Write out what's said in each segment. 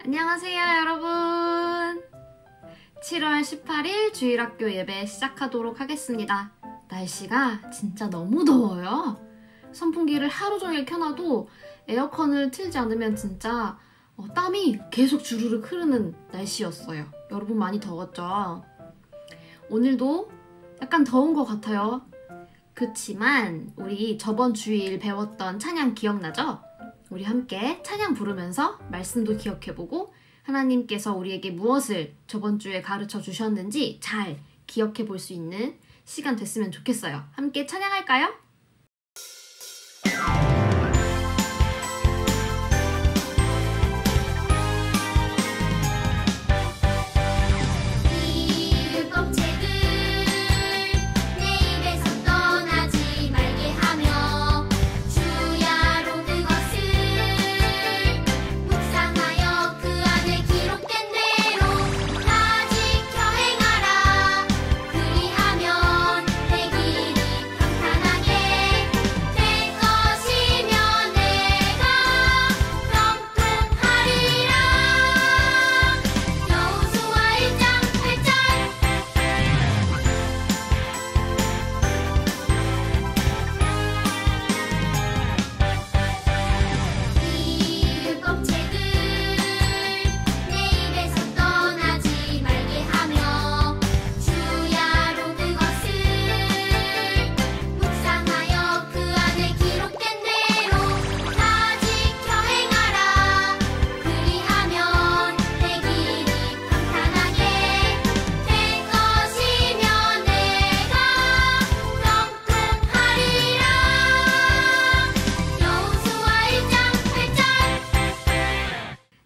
안녕하세요, 여러분. 7월 18일 주일학교 예배 시작하도록 하겠습니다. 날씨가 진짜 너무 더워요. 선풍기를 하루 종일 켜놔도 에어컨을 틀지 않으면 진짜 땀이 계속 주르륵 흐르는 날씨였어요. 여러분 많이 더웠죠? 오늘도 약간 더운 것 같아요. 그치만 우리 저번 주일 배웠던 찬양 기억나죠? 우리 함께 찬양 부르면서 말씀도 기억해보고 하나님께서 우리에게 무엇을 저번 주에 가르쳐 주셨는지 잘 기억해 볼 수 있는 시간 됐으면 좋겠어요. 함께 찬양할까요?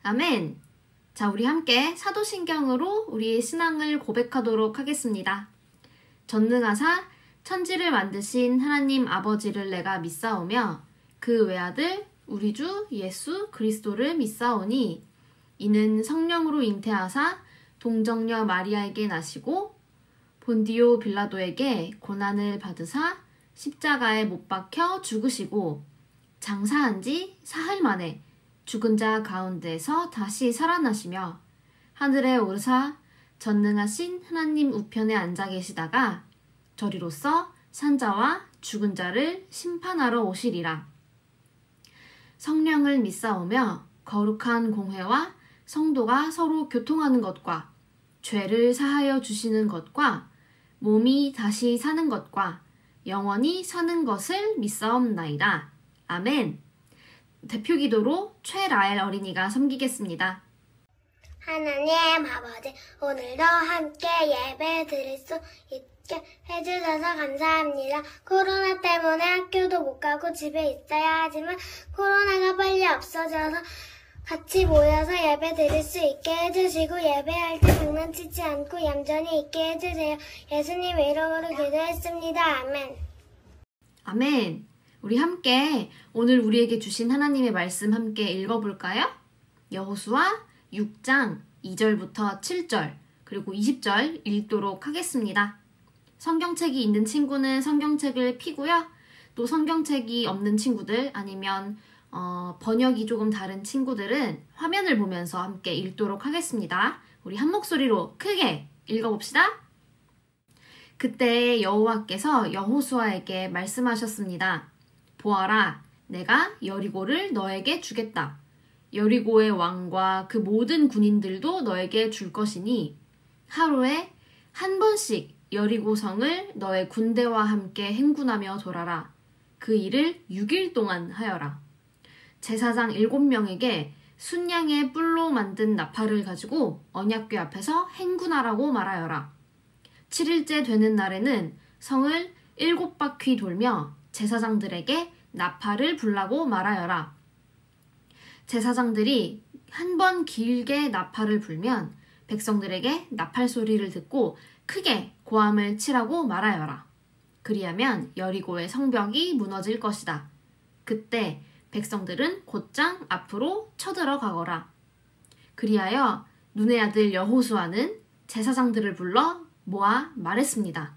아멘! 자, 우리 함께 사도신경으로 우리의 신앙을 고백하도록 하겠습니다. 전능하사 천지를 만드신 하나님 아버지를 내가 믿사오며 그 외아들 우리 주 예수 그리스도를 믿사오니 이는 성령으로 잉태하사 동정녀 마리아에게 나시고 본디오 빌라도에게 고난을 받으사 십자가에 못 박혀 죽으시고 장사한 지 사흘 만에 죽은 자 가운데서 다시 살아나시며 하늘에 오르사 전능하신 하나님 우편에 앉아 계시다가 저리로서 산자와 죽은 자를 심판하러 오시리라. 성령을 믿사오며 거룩한 공회와 성도가 서로 교통하는 것과 죄를 사하여 주시는 것과 몸이 다시 사는 것과 영원히 사는 것을 믿사옵나이다. 아멘. 대표기도로 최라엘 어린이가 섬기겠습니다. 하나님 아버지, 오늘도 함께 예배 드릴 수 있게 해주셔서 감사합니다. 코로나 때문에 학교도 못 가고 집에 있어야 하지만 코로나가 빨리 없어져서 같이 모여서 예배 드릴 수 있게 해주시고 예배할 때 장난치지 않고 얌전히 있게 해주세요. 예수님 이름으로 기도했습니다. 아멘. 아멘. 우리 함께 오늘 우리에게 주신 하나님의 말씀 함께 읽어볼까요? 여호수아 6장 2절부터 7절 그리고 20절 읽도록 하겠습니다. 성경책이 있는 친구는 성경책을 펴고요. 또 성경책이 없는 친구들 아니면 번역이 조금 다른 친구들은 화면을 보면서 함께 읽도록 하겠습니다. 우리 한 목소리로 크게 읽어봅시다. 그때 여호와께서 여호수아에게 말씀하셨습니다. 보아라, 내가 여리고를 너에게 주겠다. 여리고의 왕과 그 모든 군인들도 너에게 줄 것이니 하루에 한 번씩 여리고성을 너의 군대와 함께 행군하며 돌아라. 그 일을 6일 동안 하여라. 제사장 7명에게 순양의 뿔로 만든 나팔을 가지고 언약궤 앞에서 행군하라고 말하여라. 7일째 되는 날에는 성을 7바퀴 돌며 제사장들에게 나팔을 불라고 말하여라. 제사장들이 한 번 길게 나팔을 불면 백성들에게 나팔 소리를 듣고 크게 고함을 치라고 말하여라. 그리하면 여리고의 성벽이 무너질 것이다. 그때 백성들은 곧장 앞으로 쳐들어가거라. 그리하여 눈의 아들 여호수아는 제사장들을 불러 모아 말했습니다.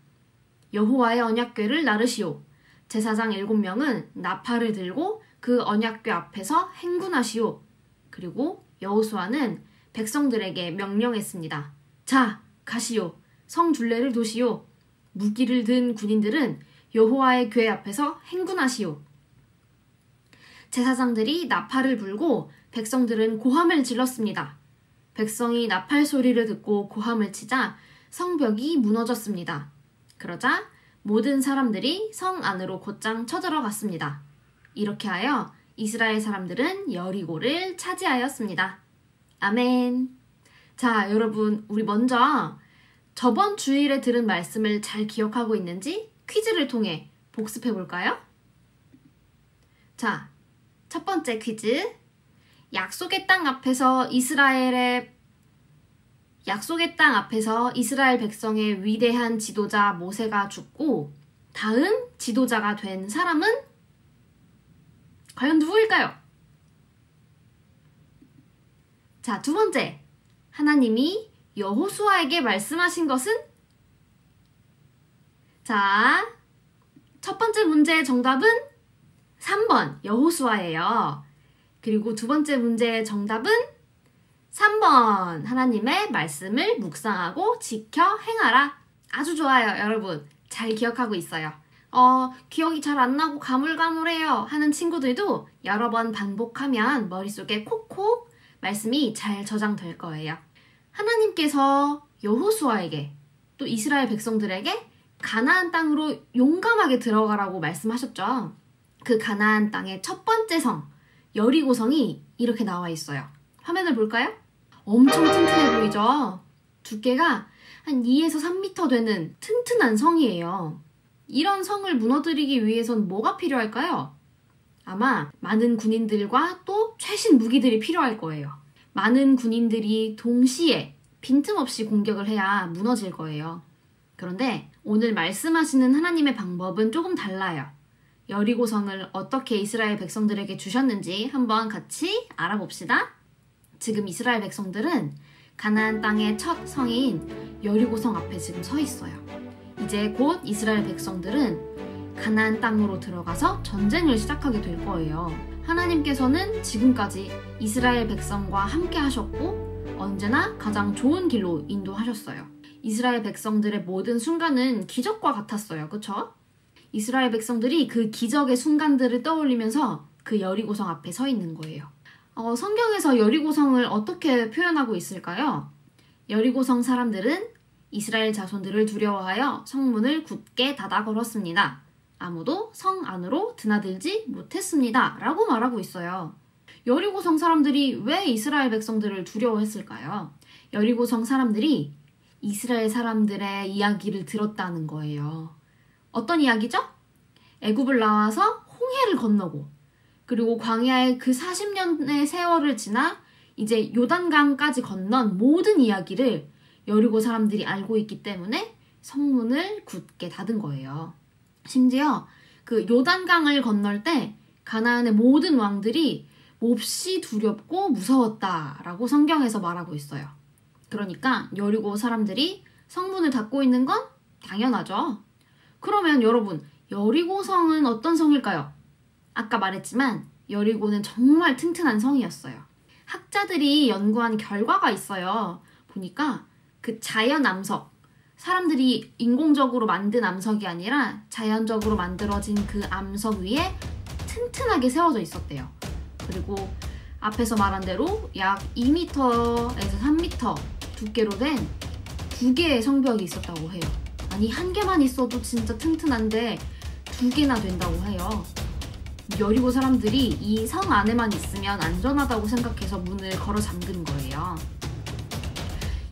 여호와의 언약궤를 나르시오. 제사장 7명은 나팔을 들고 그 언약궤 앞에서 행군하시오. 그리고 여호수아는 백성들에게 명령했습니다. 자, 가시오. 성 둘레를 도시오. 무기를 든 군인들은 여호와의 궤 앞에서 행군하시오. 제사장들이 나팔을 불고 백성들은 고함을 질렀습니다. 백성이 나팔 소리를 듣고 고함을 치자 성벽이 무너졌습니다. 그러자 모든 사람들이 성 안으로 곧장 쳐들어갔습니다. 이렇게 하여 이스라엘 사람들은 여리고를 차지하였습니다. 아멘. 자, 여러분, 우리 먼저 저번 주일에 들은 말씀을 잘 기억하고 있는지 퀴즈를 통해 복습해 볼까요? 자, 첫 번째 퀴즈. 약속의 땅 앞에서 이스라엘 백성의 위대한 지도자 모세가 죽고 다음 지도자가 된 사람은 과연 누구일까요? 자, 두 번째. 하나님이 여호수아에게 말씀하신 것은? 자, 첫 번째 문제의 정답은 3번 여호수아예요. 그리고 두 번째 문제의 정답은 3번 하나님의 말씀을 묵상하고 지켜 행하라. 아주 좋아요, 여러분. 잘 기억하고 있어요. 기억이 잘 안 나고 가물가물해요 하는 친구들도 여러 번 반복하면 머릿속에 콕콕 말씀이 잘 저장될 거예요. 하나님께서 여호수아에게 또 이스라엘 백성들에게 가나안 땅으로 용감하게 들어가라고 말씀하셨죠. 그 가나안 땅의 첫 번째 성, 여리고성이 이렇게 나와 있어요. 화면을 볼까요? 엄청 튼튼해 보이죠? 두께가 한 2에서 3m 되는 튼튼한 성이에요. 이런 성을 무너뜨리기 위해선 뭐가 필요할까요? 아마 많은 군인들과 또 최신 무기들이 필요할 거예요. 많은 군인들이 동시에 빈틈없이 공격을 해야 무너질 거예요. 그런데 오늘 말씀하시는 하나님의 방법은 조금 달라요. 여리고성을 어떻게 이스라엘 백성들에게 주셨는지 한번 같이 알아봅시다. 지금 이스라엘 백성들은 가나안 땅의 첫 성인 여리고성 앞에 지금 서 있어요. 이제 곧 이스라엘 백성들은 가나안 땅으로 들어가서 전쟁을 시작하게 될 거예요. 하나님께서는 지금까지 이스라엘 백성과 함께 하셨고 언제나 가장 좋은 길로 인도하셨어요. 이스라엘 백성들의 모든 순간은 기적과 같았어요. 그쵸? 이스라엘 백성들이 그 기적의 순간들을 떠올리면서 그 여리고성 앞에 서 있는 거예요. 성경에서 여리고성을 어떻게 표현하고 있을까요? 여리고성 사람들은 이스라엘 자손들을 두려워하여 성문을 굳게 닫아 걸었습니다. 아무도 성 안으로 드나들지 못했습니다. 라고 말하고 있어요. 여리고성 사람들이 왜 이스라엘 백성들을 두려워했을까요? 여리고성 사람들이 이스라엘 사람들의 이야기를 들었다는 거예요. 어떤 이야기죠? 애굽을 나와서 홍해를 건너고 그리고 광야의 그 40년의 세월을 지나 이제 요단강까지 건넌 모든 이야기를 여리고 사람들이 알고 있기 때문에 성문을 굳게 닫은 거예요. 심지어 그 요단강을 건널 때 가나안의 모든 왕들이 몹시 두렵고 무서웠다라고 성경에서 말하고 있어요. 그러니까 여리고 사람들이 성문을 닫고 있는 건 당연하죠. 그러면 여러분, 여리고성은 어떤 성일까요? 아까 말했지만 여리고는 정말 튼튼한 성이었어요. 학자들이 연구한 결과가 있어요. 보니까 그 자연 암석, 사람들이 인공적으로 만든 암석이 아니라 자연적으로 만들어진 그 암석 위에 튼튼하게 세워져 있었대요. 그리고 앞에서 말한 대로 약 2m에서 3m 두께로 된 2개의 성벽이 있었다고 해요. 아니, 한 개만 있어도 진짜 튼튼한데 2개나 된다고 해요. 여리고 사람들이 이 성 안에만 있으면 안전하다고 생각해서 문을 걸어 잠근 거예요.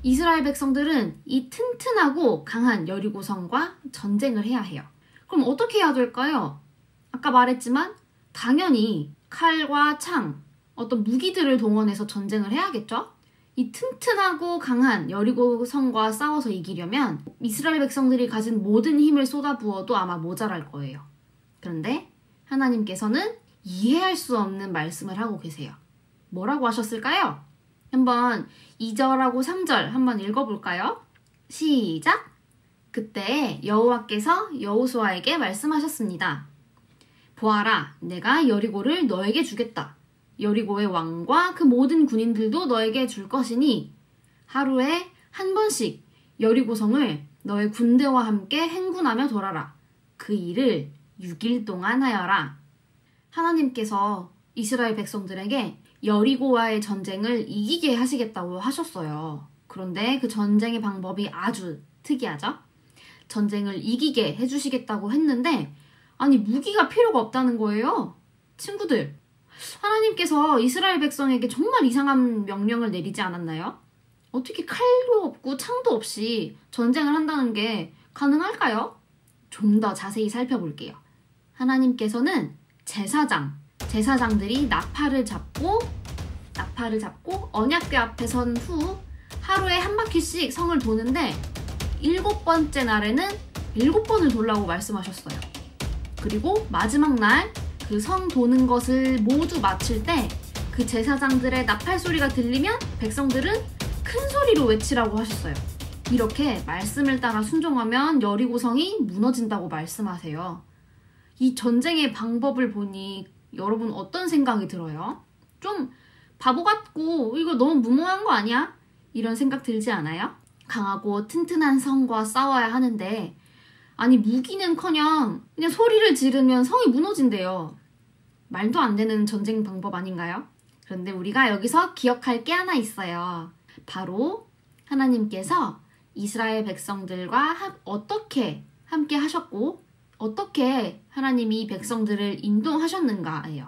이스라엘 백성들은 이 튼튼하고 강한 여리고성과 전쟁을 해야 해요. 그럼 어떻게 해야 될까요? 아까 말했지만 당연히 칼과 창, 어떤 무기들을 동원해서 전쟁을 해야겠죠? 이 튼튼하고 강한 여리고성과 싸워서 이기려면 이스라엘 백성들이 가진 모든 힘을 쏟아부어도 아마 모자랄 거예요. 그런데 하나님께서는 이해할 수 없는 말씀을 하고 계세요. 뭐라고 하셨을까요? 한번 2절하고 3절 한번 읽어볼까요? 시작! 그때 여호와께서 여호수아에게 말씀하셨습니다. 보아라, 내가 여리고를 너에게 주겠다. 여리고의 왕과 그 모든 군인들도 너에게 줄 것이니 하루에 한 번씩 여리고성을 너의 군대와 함께 행군하며 돌아라. 그 일을 6일 동안 하여라. 하나님께서 이스라엘 백성들에게 여리고와의 전쟁을 이기게 하시겠다고 하셨어요. 그런데 그 전쟁의 방법이 아주 특이하죠? 전쟁을 이기게 해주시겠다고 했는데 아니 무기가 필요가 없다는 거예요. 친구들, 하나님께서 이스라엘 백성에게 정말 이상한 명령을 내리지 않았나요? 어떻게 칼도 없고 창도 없이 전쟁을 한다는 게 가능할까요? 좀 더 자세히 살펴볼게요. 하나님께서는 제사장들이 나팔을 잡고 언약궤 앞에 선 후 하루에 한 바퀴씩 성을 도는데 7번째 날에는 7번을 돌라고 말씀하셨어요. 그리고 마지막 날 그 성 도는 것을 모두 마칠 때 그 제사장들의 나팔 소리가 들리면 백성들은 큰 소리로 외치라고 하셨어요. 이렇게 말씀을 따라 순종하면 여리고성이 무너진다고 말씀하세요. 이 전쟁의 방법을 보니 여러분 어떤 생각이 들어요? 좀 바보 같고 이거 너무 무모한 거 아니야? 이런 생각 들지 않아요? 강하고 튼튼한 성과 싸워야 하는데 아니 무기는커녕 그냥 소리를 지르면 성이 무너진대요. 말도 안 되는 전쟁 방법 아닌가요? 그런데 우리가 여기서 기억할 게 하나 있어요. 바로 하나님께서 이스라엘 백성들과 어떻게 함께 하셨고 어떻게 하나님이 백성들을 인도하셨는가예요.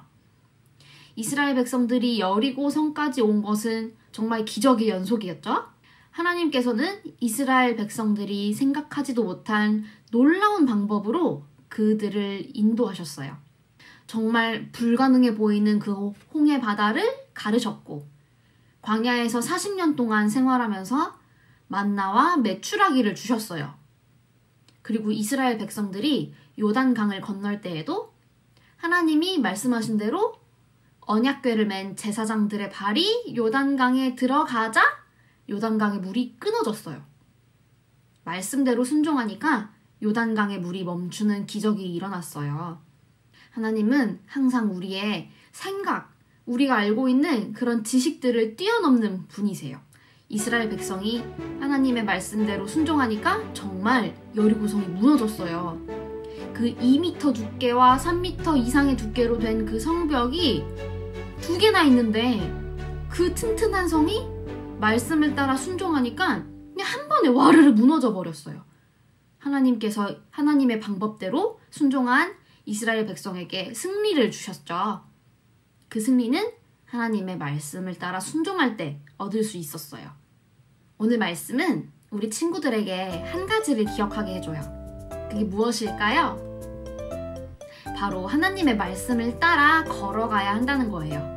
이스라엘 백성들이 여리고 성까지 온 것은 정말 기적의 연속이었죠. 하나님께서는 이스라엘 백성들이 생각하지도 못한 놀라운 방법으로 그들을 인도하셨어요. 정말 불가능해 보이는 그 홍해 바다를 가르셨고 광야에서 40년 동안 생활하면서 만나와 메추라기를 주셨어요. 그리고 이스라엘 백성들이 요단강을 건널 때에도 하나님이 말씀하신 대로 언약궤를 맨 제사장들의 발이 요단강에 들어가자 요단강의 물이 끊어졌어요. 말씀대로 순종하니까 요단강의 물이 멈추는 기적이 일어났어요. 하나님은 항상 우리의 생각, 우리가 알고 있는 그런 지식들을 뛰어넘는 분이세요. 이스라엘 백성이 하나님의 말씀대로 순종하니까 정말 여리고성이 무너졌어요. 그 2m 두께와 3m 이상의 두께로 된 그 성벽이 2개나 있는데 그 튼튼한 성이 말씀을 따라 순종하니까 그냥 한 번에 와르르 무너져 버렸어요. 하나님께서 하나님의 방법대로 순종한 이스라엘 백성에게 승리를 주셨죠. 그 승리는 하나님의 말씀을 따라 순종할 때 얻을 수 있었어요. 오늘 말씀은 우리 친구들에게 한 가지를 기억하게 해줘요. 그게 무엇일까요? 바로 하나님의 말씀을 따라 걸어가야 한다는 거예요.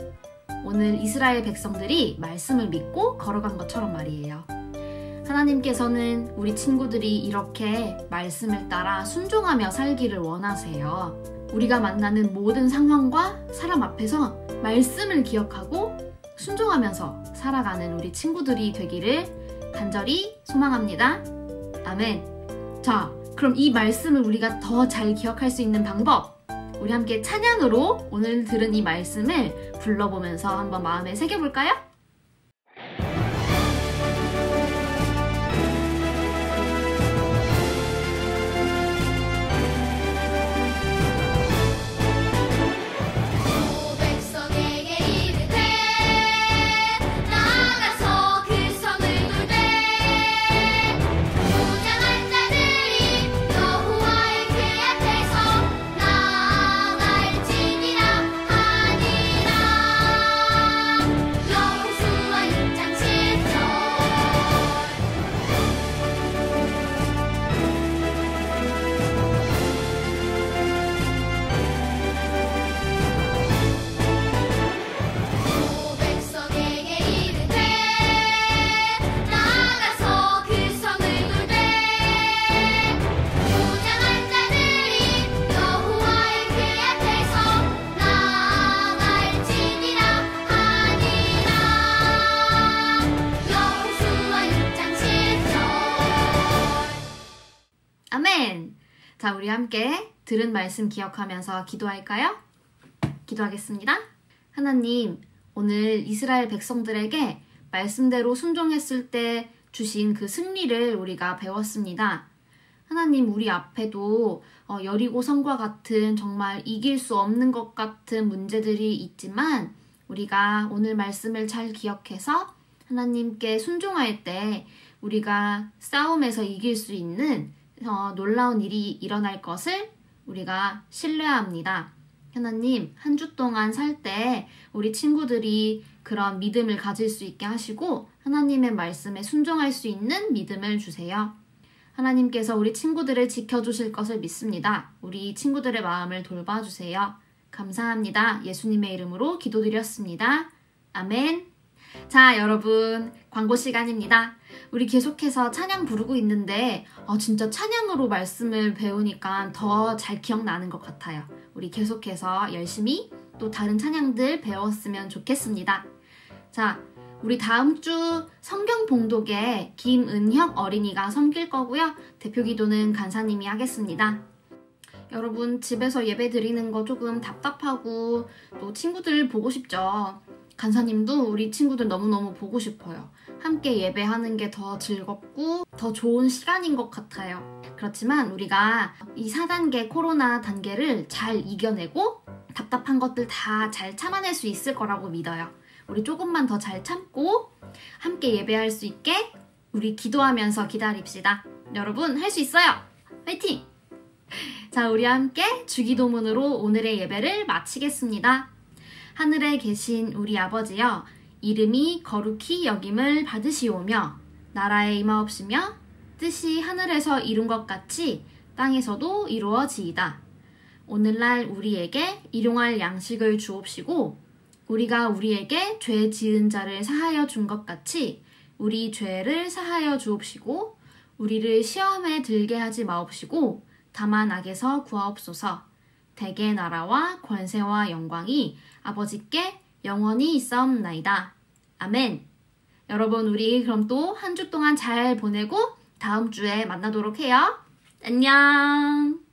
오늘 이스라엘 백성들이 말씀을 믿고 걸어간 것처럼 말이에요. 하나님께서는 우리 친구들이 이렇게 말씀을 따라 순종하며 살기를 원하세요. 우리가 만나는 모든 상황과 사람 앞에서 말씀을 기억하고 순종하면서 살아가는 우리 친구들이 되기를 간절히 소망합니다. 아멘. 자, 그럼 이 말씀을 우리가 더 잘 기억할 수 있는 방법, 우리 함께 찬양으로 오늘 들은 이 말씀을 불러보면서 한번 마음에 새겨볼까요? 아멘! 자, 우리 함께 들은 말씀 기억하면서 기도할까요? 기도하겠습니다. 하나님, 오늘 이스라엘 백성들에게 말씀대로 순종했을 때 주신 그 승리를 우리가 배웠습니다. 하나님, 우리 앞에도 여리고 성과 같은 정말 이길 수 없는 것 같은 문제들이 있지만 우리가 오늘 말씀을 잘 기억해서 하나님께 순종할 때 우리가 싸움에서 이길 수 있는 놀라운 일이 일어날 것을 우리가 신뢰합니다. 하나님, 한 주 동안 살 때 우리 친구들이 그런 믿음을 가질 수 있게 하시고 하나님의 말씀에 순종할 수 있는 믿음을 주세요. 하나님께서 우리 친구들을 지켜주실 것을 믿습니다. 우리 친구들의 마음을 돌봐주세요. 감사합니다. 예수님의 이름으로 기도드렸습니다. 아멘. 자, 여러분, 광고 시간입니다. 우리 계속해서 찬양 부르고 있는데 진짜 찬양으로 말씀을 배우니까 더 잘 기억나는 것 같아요. 우리 계속해서 열심히 또 다른 찬양들 배웠으면 좋겠습니다. 자, 우리 다음 주 성경 봉독에 김은혁 어린이가 섬길 거고요. 대표 기도는 간사님이 하겠습니다. 여러분, 집에서 예배 드리는 거 조금 답답하고 또 친구들 보고 싶죠? 간사님도 우리 친구들 너무너무 보고 싶어요. 함께 예배하는 게 더 즐겁고 더 좋은 시간인 것 같아요. 그렇지만 우리가 이 4단계 코로나 단계를 잘 이겨내고 답답한 것들 다 잘 참아낼 수 있을 거라고 믿어요. 우리 조금만 더 잘 참고 함께 예배할 수 있게 우리 기도하면서 기다립시다. 여러분, 할 수 있어요! 화이팅! 자, 우리 함께 주기도문으로 오늘의 예배를 마치겠습니다. 하늘에 계신 우리 아버지여, 이름이 거룩히 여김을 받으시오며 나라에 임하옵시며 뜻이 하늘에서 이룬 것 같이 땅에서도 이루어지이다. 오늘날 우리에게 일용할 양식을 주옵시고 우리가 우리에게 죄 지은 자를 사하여 준 것 같이 우리 죄를 사하여 주옵시고 우리를 시험에 들게 하지 마옵시고 다만 악에서 구하옵소서. 대개 나라와 권세와 영광이 아버지께 영원히 있사옵나이다. 아멘. 여러분, 우리 그럼 또 한 주 동안 잘 보내고 다음 주에 만나도록 해요. 안녕.